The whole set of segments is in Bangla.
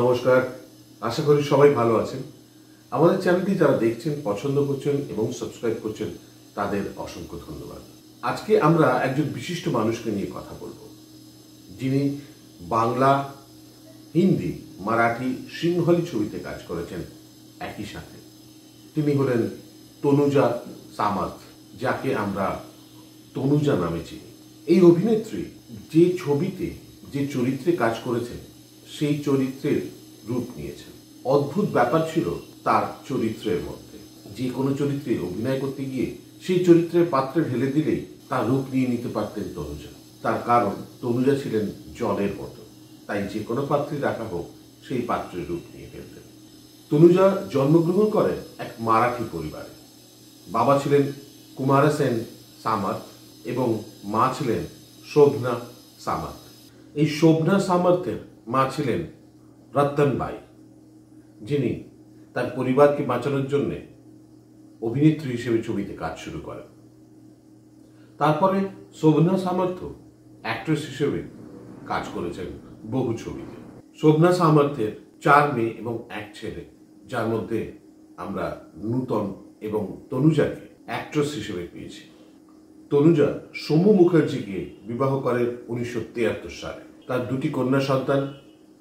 নমস্কার, আশা করি সবাই ভালো আছেন। আমাদের চ্যানেলটি যারা দেখছেন, পছন্দ করছেন এবং সাবস্ক্রাইব করছেন তাদের অসংখ্য ধন্যবাদ। আজকে আমরা একজন বিশিষ্ট মানুষকে নিয়ে কথা বলবো, যিনি বাংলা, হিন্দি, মারাঠি, সিংহলি ছবিতে কাজ করেছেন একই সাথে। তিনি হলেন তনুজা সামার্থ, যাকে আমরা তনুজা নামে চিনি। এই অভিনেত্রী যে ছবিতে যে চরিত্রে কাজ করেছেন সেই চরিত্রের রূপ নিয়েছেন। অদ্ভুত ব্যাপার ছিল তার চরিত্রের মধ্যে, যে কোনো চরিত্রে অভিনয় করতে গিয়ে সেই চরিত্রের পাত্রে ঢেলে দিলেই তার রূপ নিয়ে নিতে পারতেন তনুজা। তার কারণ তনুজা ছিলেন জলের মতো, তাই যে কোনো পাত্রে রাখা হোক সেই পাত্রের রূপ নিয়ে ফেলতেন। তনুজা জন্মগ্রহণ করেন এক মারাঠি পরিবারে। বাবা ছিলেন কুমারা সেন সামার্থ এবং মা ছিলেন শোভনা সামার্থ। এই শোভনা সামার্থের মা ছিলেন রতনবাই, যিনি তার পরিবারকে বাঁচানোর জন্য অভিনেত্রী হিসেবে ছবিতে কাজ শুরু করেন। তারপরে শোভনা সামার্থ অ্যাক্ট্রেস হিসেবে কাজ করেছেন বহু ছবিতে। শোভনা সামার্থের 4 মেয়ে এবং 1 ছেলে, যার মধ্যে আমরা নূতন এবং তনুজাকে অ্যাক্ট্রেস হিসেবে পেয়েছি। তনুজা সোমু মুখার্জিকে বিবাহ করেন 1973 সালে। তার 2টি কন্যা সন্তান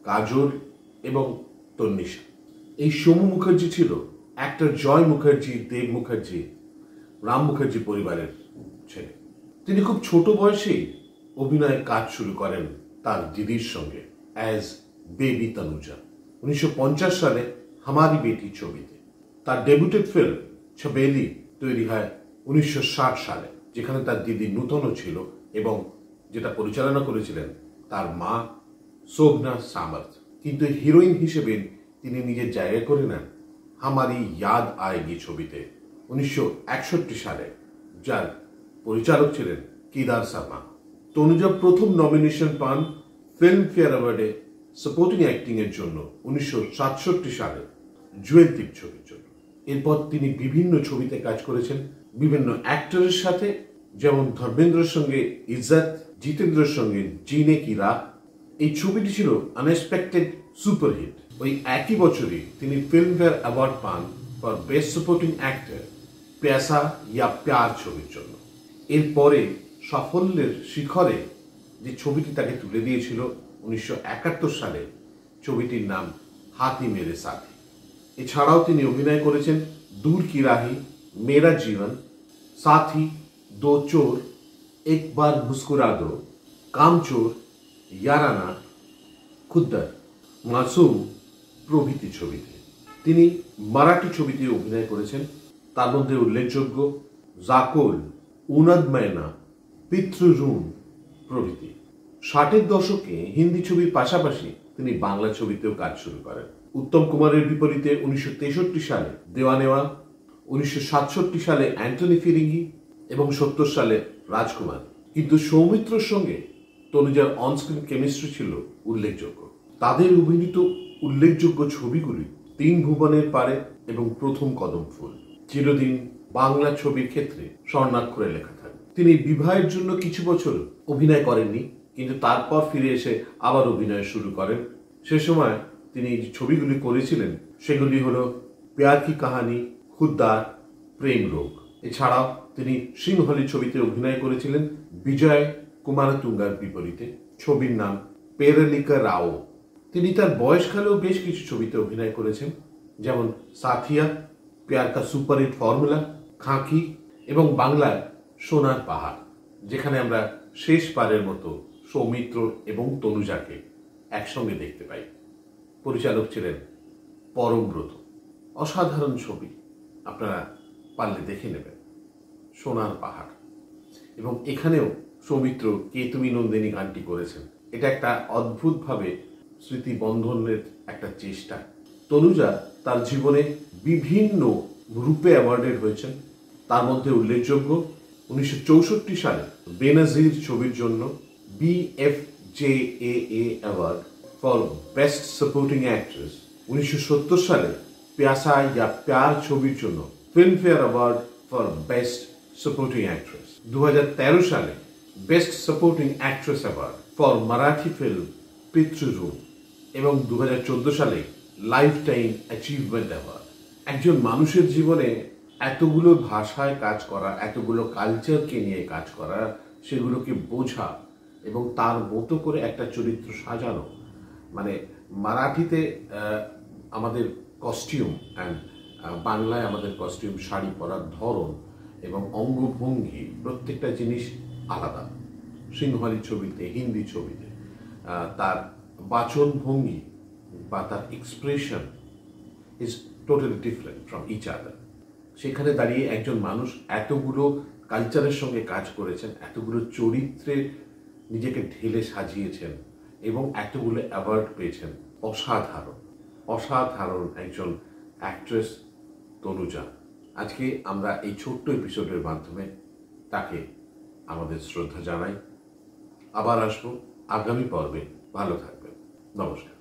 কাজল এবং তন্নিশা। এই সোমু মুখার্জি ছিল অ্যাক্টর জয় মুখার্জি, দেব মুখার্জি, রাম মুখার্জি পরিবারের ছেলে। তিনি খুব ছোট বয়সেই অভিনয়ে কাজ শুরু করেন তার দিদির সঙ্গে অ্যাজ বেবি তনুজা। 1950 সালে হামারি বেটি ছবিতে। তার ডেবিউটেড ফিল্ম ছবেলি তৈরি হয় 1960 সালে, যেখানে তার দিদি নূতনও ছিল এবং যেটা পরিচালনা করেছিলেন তার মা শোভনা সামার্থ। কিন্তু হিরোইন হিসেবে তিনি নিজের জায়গা করে নেন হামারি ইয়াদ আয়েগি ছবিতে 1961 সালে, যার পরিচালক ছিলেন কেদার শর্মা। তনুজা প্রথম নমিনেশন পান ফিল্মফেয়ার অ্যাওয়ার্ডে সাপোর্টিং অ্যাক্টিং এর জন্য 1967 সালে জুয়েলদীপ ছবির জন্য। এরপর তিনি বিভিন্ন ছবিতে কাজ করেছেন বিভিন্ন অ্যাক্টরের সাথে, যেমন ধর্মেন্দ্রের সঙ্গে ইজ্জত, জিতেন্দ্রের সঙ্গে জিনে কি রাত। এই ছবিটি ছিল আনএক্সপেক্টেড সুপারহিট। ওই একই বছরই তিনি ফিল্মফেয়ার অ্যাওয়ার্ড পান for best supporting actor Paisa Ya Pyaar ছবির জন্য। এরপরে সাফল্যের শিখরে যে ছবিটি তাকে তুলে দিয়েছিল 1971 সালে, ছবিটির নাম হাতি মেরে সাথী। এছাড়াও তিনি অভিনয় করেছেন দূর কি রাহি, মেরা জীবন, সাথী, দো চোর, একবার মুস্কুরা দো, কামচোর, ইয়ারানা, খুদ্দার, মাসুম প্রভৃতি ছবিতে। তিনি মারাঠি ছবিতে অভিনয় করেছেন, তার মধ্যে উল্লেখযোগ্য জাকোল, উনাদ ময়না, পিতৃঋণ প্রভৃতি। 60-এর দশকে হিন্দি ছবির পাশাপাশি তিনি বাংলা ছবিতেও কাজ শুরু করেন। উত্তম কুমারের বিপরীতে 1963 সালে দেওয়ানেওয়া, 1967 সালে অ্যান্টনি ফিরিঙ্গি এবং 70 সালে রাজকুমার। কিন্তু সৌমিত্রর সঙ্গে তনুজার অনস্ক্রিন কেমিস্ট্রি ছিল উল্লেখযোগ্য। তাদের অভিনীত উল্লেখযোগ্য ছবিগুলি 3 ভুবনের পারে এবং প্রথম কদম ফুল চিরদিন বাংলা ছবির ক্ষেত্রে স্বর্ণাক্ষরে লেখা থাকে। তিনি বিবাহের জন্য কিছু বছর অভিনয় করেননি, কিন্তু তারপর ফিরে এসে আবার অভিনয় শুরু করেন। সে সময় তিনি যে ছবিগুলি করেছিলেন সেগুলি হলো প্যার কি কাহানি, খুদ্দার, প্রেম রোগ। এছাড়াও তিনি সিংহলি ছবিতে অভিনয় করেছিলেন বিজয় কুমারতুঙ্গার বিপরীতে। ছবির নাম পেরেলিকা রাও। তিনি তার বয়সকালেও বেশ কিছু ছবিতে অভিনয় করেছেন, যেমন সাথিয়া, প্যার কা সুপারহিট ফর্মুলা, খাঁকি এবং বাংলার সোনার পাহাড়, যেখানে আমরা শেষ পারের মতো সৌমিত্র এবং তনুজাকে একসঙ্গে দেখতে পাই। পরিচালক ছিলেন পরমব্রত। অসাধারণ ছবি, আপনারা পারলে দেখে নেবেন সোনার পাহাড়। এবং এখানেও সৌমিত্র কে তুমি নন্দিনী গানটি করেছেন। এটা একটা অদ্ভুতভাবে স্মৃতি বন্ধনের একটা চেষ্টা। তনুজা তার জীবনে বিভিন্ন রূপে অ্যাওয়ার্ডেড হয়েছেন। তার মধ্যে উল্লেখযোগ্য 1964 সালে বেনাজির ছবির জন্য BFJAA award for best supporting actress, 1970 সালে প্যাসা ইয়া প্যার ছবির জন্য Filmfare award for best supporting actress, 2013 সালে best supporting actress award for Marathi film Pitruroon. এবং 2014 সালে লাইফ টাইম অ্যাচিভমেন্ট অ্যাওয়ার্ড। একজন মানুষের জীবনে এতগুলো ভাষায় কাজ করা, এতগুলো কালচারকে নিয়ে কাজ করা, সেগুলোকে বোঝা এবং তার মতো করে একটা চরিত্র সাজানো, মানে মারাঠিতে আমাদের কস্টিউম অ্যান্ড বাংলায় আমাদের কস্টিউম, শাড়ি পরার ধরন এবং অঙ্গভঙ্গি, প্রত্যেকটা জিনিস আলাদা। সিংহলি ছবিতে, হিন্দি ছবিতে তার বাচনভঙ্গি বা তার expression is totally different from each other. সেখানে দাঁড়িয়ে একজন মানুষ এতগুলো কালচারের সঙ্গে কাজ করেছেন, এতগুলো চরিত্রে নিজেকে ঢেলে সাজিয়েছেন এবং এতগুলো অ্যাওয়ার্ড পেয়েছেন। অসাধারণ অসাধারণ একজন অ্যাক্ট্রেস তনুজা। আজকে আমরা এই ছোট্ট এপিসোডের মাধ্যমে তাকে আমাদের শ্রদ্ধা জানাই। আবার আসবো আগামী পর্বে। ভালো থাকবেন। নমস্কার।